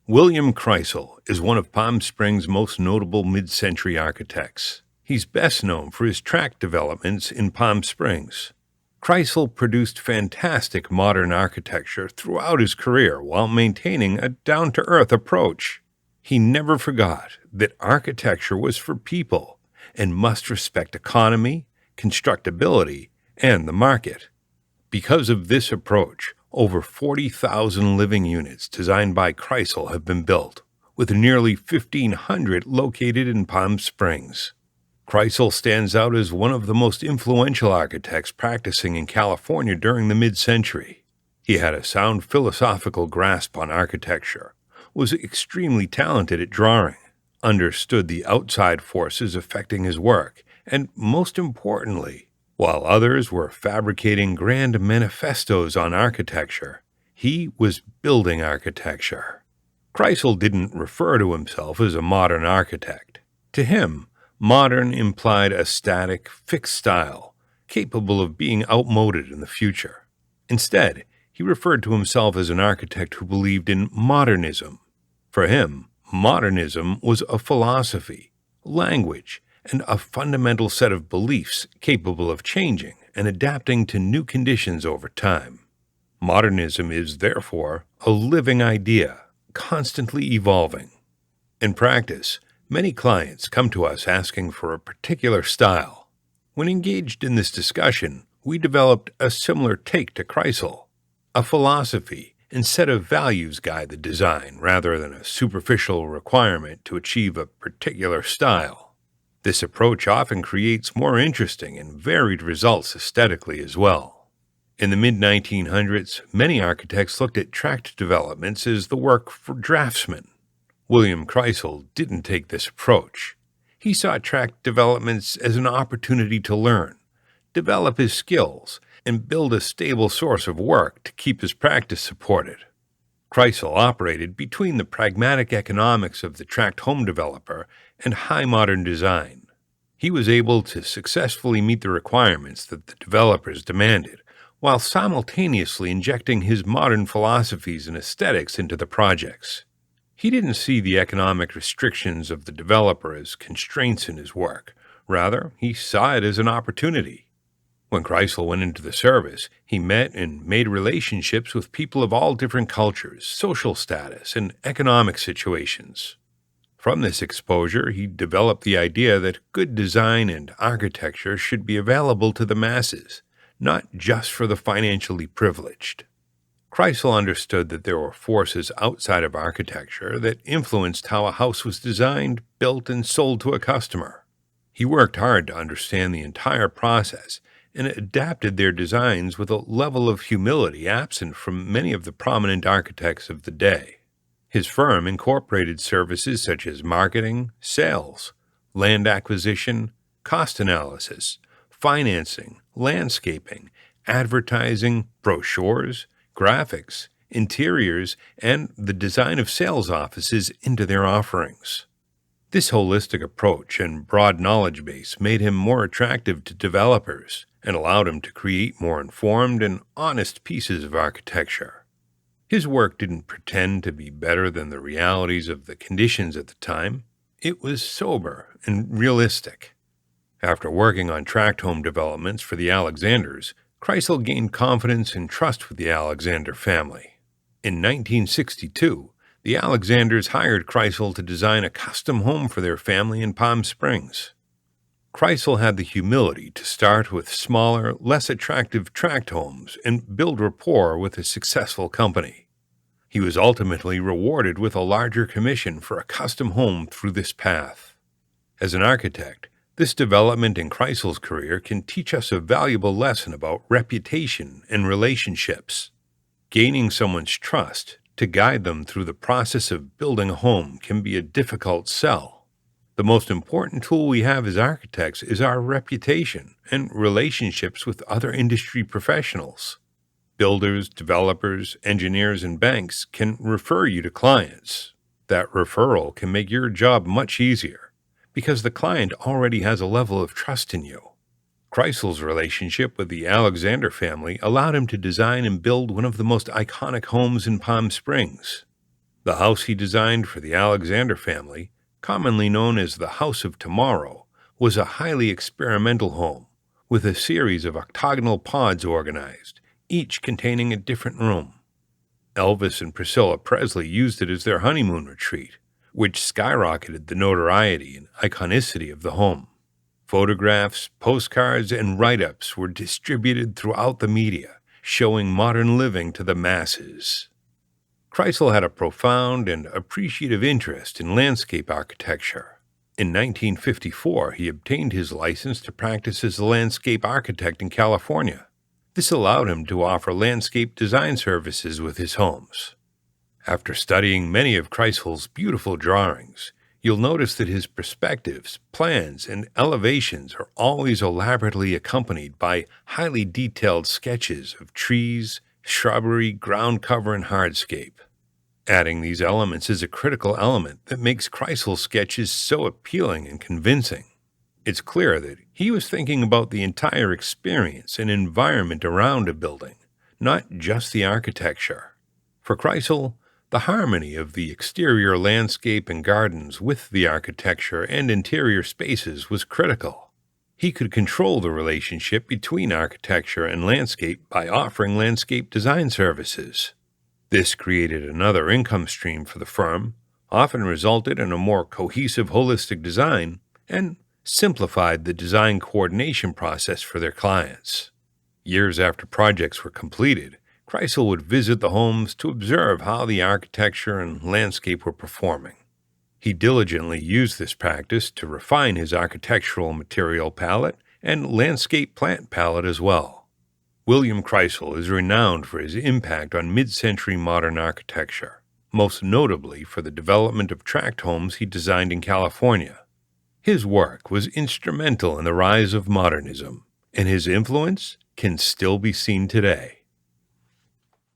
William Krisel is one of Palm Springs' most notable mid-century architects. He's best known for his tract developments in Palm Springs. Krisel produced fantastic modern architecture throughout his career while maintaining a down-to-earth approach. He never forgot that architecture was for people and must respect economy, constructability, and the market. Because of this approach, over 40,000 living units designed by Krisel have been built, with nearly 1,500 located in Palm Springs. Krisel stands out as one of the most influential architects practicing in California during the mid-century. He had a sound philosophical grasp on architecture, was extremely talented at drawing, understood the outside forces affecting his work, and most importantly, while others were fabricating grand manifestos on architecture, he was building architecture. Krisel didn't refer to himself as a modern architect. To him, modern implied a static, fixed style, capable of being outmoded in the future. Instead, he referred to himself as an architect who believed in modernism. For him, modernism was a philosophy, language, and a fundamental set of beliefs capable of changing and adapting to new conditions over time. Modernism is, therefore, a living idea, constantly evolving. In practice, many clients come to us asking for a particular style. When engaged in this discussion, we developed a similar take to Krisel. A philosophy and set of values guide the design rather than a superficial requirement to achieve a particular style. This approach often creates more interesting and varied results aesthetically as well. In the mid-1900s, many architects looked at tract developments as the work for draftsmen. William Krisel didn't take this approach. He saw tract developments as an opportunity to learn, develop his skills, and build a stable source of work to keep his practice supported. Krisel operated between the pragmatic economics of the tract home developer and high modern design. He was able to successfully meet the requirements that the developers demanded, while simultaneously injecting his modern philosophies and aesthetics into the projects. He didn't see the economic restrictions of the developer as constraints in his work. Rather, he saw it as an opportunity. When Krisel went into the service, he met and made relationships with people of all different cultures, social status, and economic situations. From this exposure, he developed the idea that good design and architecture should be available to the masses, not just for the financially privileged. Krisel understood that there were forces outside of architecture that influenced how a house was designed, built, and sold to a customer. He worked hard to understand the entire process and adapted their designs with a level of humility absent from many of the prominent architects of the day. His firm incorporated services such as marketing, sales, land acquisition, cost analysis, financing, landscaping, advertising, brochures, graphics, interiors, and the design of sales offices into their offerings. This holistic approach and broad knowledge base made him more attractive to developers and allowed him to create more informed and honest pieces of architecture. His work didn't pretend to be better than the realities of the conditions at the time. It was sober and realistic. After working on tract home developments for the Alexanders, Krisel gained confidence and trust with the Alexander family. In 1962, the Alexanders hired Krisel to design a custom home for their family in Palm Springs. Krisel had the humility to start with smaller, less attractive tract homes and build rapport with a successful company. He was ultimately rewarded with a larger commission for a custom home through this path. As an architect, this development in Krisel's career can teach us a valuable lesson about reputation and relationships. Gaining someone's trust to guide them through the process of building a home can be a difficult sell. The most important tool we have as architects is our reputation and relationships with other industry professionals. Builders, developers, engineers, and banks can refer you to clients. That referral can make your job much easier, because the client already has a level of trust in you. Krisel's relationship with the Alexander family allowed him to design and build one of the most iconic homes in Palm Springs. The house he designed for the Alexander family, commonly known as the House of Tomorrow, was a highly experimental home, with a series of octagonal pods organized, each containing a different room. Elvis and Priscilla Presley used it as their honeymoon retreat, which skyrocketed the notoriety and iconicity of the home. Photographs, postcards, and write-ups were distributed throughout the media, showing modern living to the masses. Krisel had a profound and appreciative interest in landscape architecture. In 1954, he obtained his license to practice as a landscape architect in California. This allowed him to offer landscape design services with his homes. After studying many of Krisel's beautiful drawings, you'll notice that his perspectives, plans, and elevations are always elaborately accompanied by highly detailed sketches of trees, shrubbery, ground cover, and hardscape. Adding these elements is a critical element that makes Krisel's sketches so appealing and convincing. It's clear that he was thinking about the entire experience and environment around a building, not just the architecture. For Krisel, the harmony of the exterior landscape and gardens with the architecture and interior spaces was critical. He could control the relationship between architecture and landscape by offering landscape design services. This created another income stream for the firm, often resulted in a more cohesive holistic design, and simplified the design coordination process for their clients. Years after projects were completed, Krisel would visit the homes to observe how the architecture and landscape were performing. He diligently used this practice to refine his architectural material palette and landscape plant palette as well. William Krisel is renowned for his impact on mid-century modern architecture, most notably for the development of tract homes he designed in California. His work was instrumental in the rise of modernism, and his influence can still be seen today.